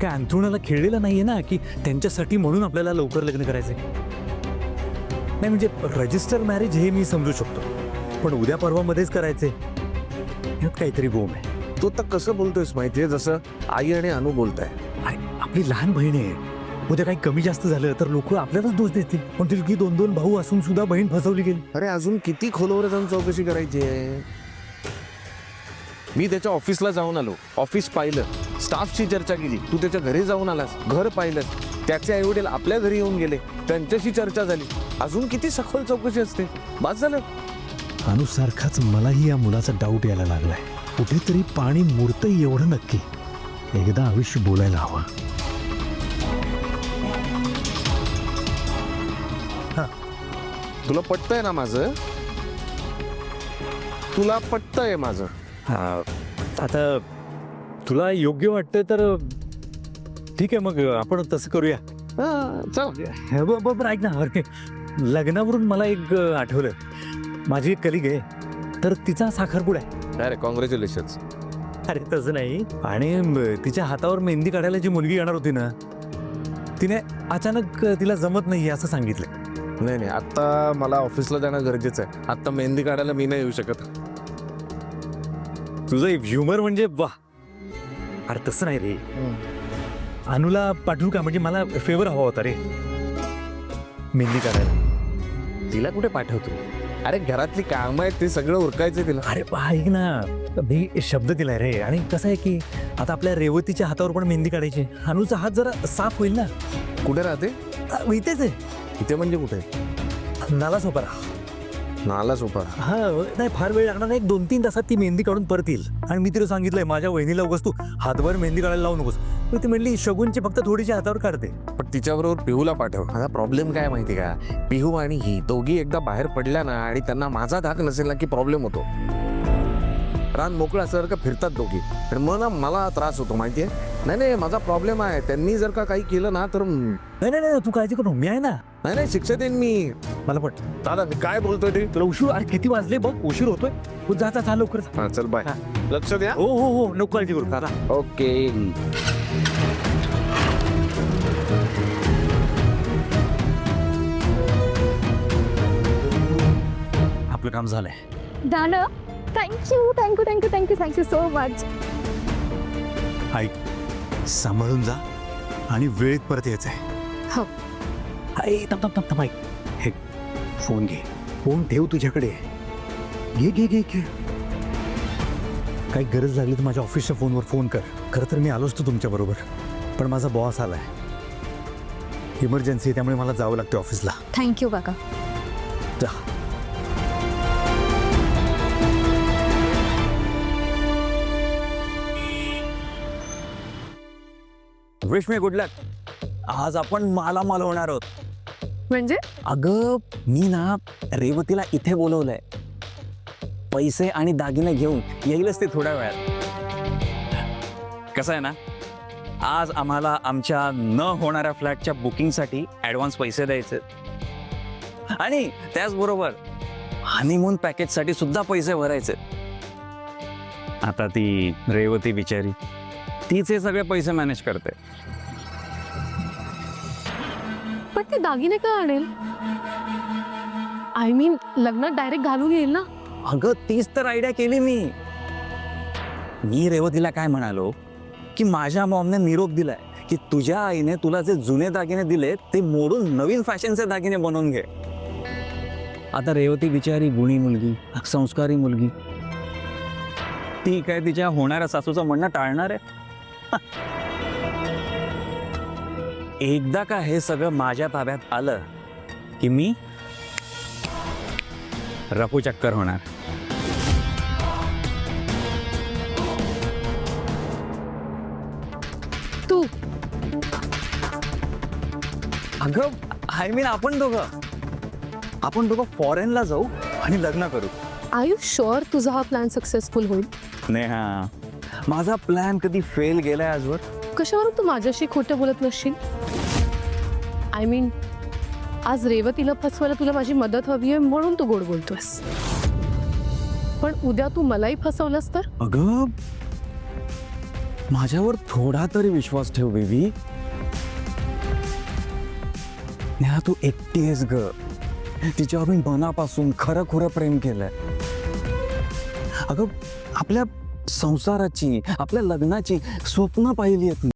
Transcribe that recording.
काय अंथरुणाला खेळलेलं नाहीये ना की त्यांच्यासाठी म्हणून आपल्याला लवकर लग्न करायचंय. नाही म्हणजे रजिस्टर मॅरेज हे मी समजू शकतो, पण उद्या परवामध्येच करायचे यात काहीतरी बोम आहे. तो तर कसं बोलतोयस माहितीये, जसं आई आणि अनु बोलताय. अरे आपली लहान बहीण आहे, उद्या काही कमी जास्त झालं तर लोक आपल्यालाच दोष देतील. पण की 2-2 भाऊ असून सुद्धा बहीण फसवली गेली. अरे अजून किती खोलवर जाऊन चौकशी करायची आहे. मी त्याच्या ऑफिसला जाऊन आलो, ऑफिस पाहिलं, स्टाफची चर्चा केली. तू त्याच्या घरी जाऊन आलास, घर पाहिलं, त्याचे आई वडील आपल्या घरी येऊन गेले, त्यांच्याशी चर्चा झाली. अजून किती सखोल चौकशी असते. बस झालं. अनुसारखाच मलाही या मुलाचा डाऊट यायला लागलाय. कुठेतरी पाणी मुरतंय एवढं नक्की. एकदा आयुष्य बोलायला हवं. तुला पटतंय ना माझं? तुला पटतंय माझं? आता तुला योग्य वाटतं तर ठीक आहे, मग आपण तसं करूया. चल. बरोबर. ऐक ना, अरे लग्नावरून मला एक आठवलं. माझी एक कलिग आहे, तर तिचा साखरपुडा आहे. अरे कॉंग्रॅच्युलेशन्स. अरे तसं नाही, आणि तिच्या हातावर मेहंदी काढायला जी मुलगी येणार होती ना, तिने अचानक तिला जमत नाही असं सांगितलं. नाही नाही, आत्ता मला ऑफिसला जाणं गरजेचं आहे. आत्ता मेहंदी काढायला मी नाही येऊ शकत. तुझं ह्युमर म्हणजे वा. अरे तसं नाही रे, अनुला पाठवू का? म्हणजे मला फेवर हवा होता रे मेहंदी काढायला. तिला कुठे पाठवतो? अरे घरातली कामं आहेत, ते सगळं उरकायचं तिला. अरे ऐक ना, मी शब्द दिलाय रे. आणि कसं आहे की आता आपल्या रेवतीच्या हातावर पण मेहंदी काढायची. अनुचा हात जरा साफ होईल ना. कुठे राहते? इथेच आहे. इथे म्हणजे कुठे? नाला सोपारा. नाला सोपा. हा नाही, फार वेळ लागणार नाही. 2-3 तासात ती मेहंदी काढून परत येईल. आणि मी तिला सांगितलंय माझ्या वहिनीला उगाच तू हातभर मेहंदी काढायला लावू नकोस. ती म्हणली शगुनची फक्त थोडीशी हातावर काढते. पण तिच्याबरोबर पिहूला पाठव. माझा प्रॉब्लेम काय माहिती का, पिहू आणि ही दोघी एकदा बाहेर पडल्या ना, आणि त्यांना माझा धाक नसेल ना, की प्रॉब्लेम होतो. रान मोकळं असल्यासारखं फिरतात दोघी, आणि मग ना मला त्रास होतो माहितीये. नाही नाही, माझा प्रॉब्लेम आहे. त्यांनी जर का काही केलं ना तर नाही नाही नाही, तू काळजी करू, मी आहे ना. नाही नाही, शिक्षा देईन मी. मला पण दादा मी काय बोलतोय ते तुला उशीर. अरे किती वाजले बघ, उशीर होतोय. तू जा जा, लवकर. हा चल बाय. हा. लक्ष द्या. हो हो हो, नको काळजी करू. दादा ओके. आपलं काम झालंय. दादा, thank you thank you thank you thank you thank you so much. ऐक, सांभाळून जा आणि वेळेत परत यायचंय. हो. थांब थांब थांब थांब. ऐक, हे फोन घे. फोन ठेव तुझ्याकडे. घे घे घे घे. काही गरज लागली तर माझ्या ऑफिसच्या फोनवर फोन कर. खरं तर मी आलो असतो तुमच्या बरोबर, पण माझा बॉस आलाय. इमर्जन्सी, त्यामुळे मला जावं लागतं ऑफिसला. थँक्यू काका. जा. विश मी गुड लक. आज आपण मालामाल होणार आहोत. म्हणजे अगं मी ना रेवतीला इथे बोलवलंय. पैसे आणि दागिने घेऊन येईलच ते थोड्या वेळात. कसं आहे ना, आज आम्हाला आमच्या न होणाऱ्या फ्लॅटच्या बुकिंगसाठी ॲडव्हान्स पैसे द्यायचे, आणि त्याचबरोबर हनीमून पॅकेजसाठी सुद्धा पैसे भरायचे. आता ती रेवती बिचारी, तीच हे सगळे पैसे मॅनेज करते. पण ते दागिने का आणेल? आय मीन लग्नात डायरेक्ट घालून येईल ना. अगं तीच तर आयडिया केली मी रेवतीला काय म्हणालो की माझ्या मॉमने निरोप दिलाय की तुझ्या आईने तुला जे जुने दागिने दिले ते मोडून नवीन फॅशनचे दागिने बनवून घे. आता रेवती बिचारी गुणी मुलगी, संस्कारी मुलगी, ती काय तिच्या होणाऱ्या सासूचं म्हणणं टाळणार आहे? एकदा का हे सगळं माझ्या ताब्यात आलं की मी रफू चक्कर होणार. तू अगं आय मीन आपण दोघं फॉरेनला जाऊ आणि लग्न करू. आर यू शुअर तुझा हा प्लॅन सक्सेसफुल होईल? नेहा, माझा प्लॅन कधी फेल गेलाय आजवर? कशावरून तू माझ्याशी खोटं बोलत नसशील? आय मीन आज रेवतीला फसवायला तुला माझी मदत हवी आहे म्हणून तू गोड बोलतोयस, पण उद्या तू मलाही फसवलंस तर? अगं माझ्यावर थोडा तरी विश्वास ठेव बेबी. नेहा तू एकटी आहेस ग. तिच्यावर मी मनापासून खरं खुरं प्रेम केलंय. अगं आपल्या संसाराची, आपल्या लग्नाची स्वप्न पाहिली आहेत.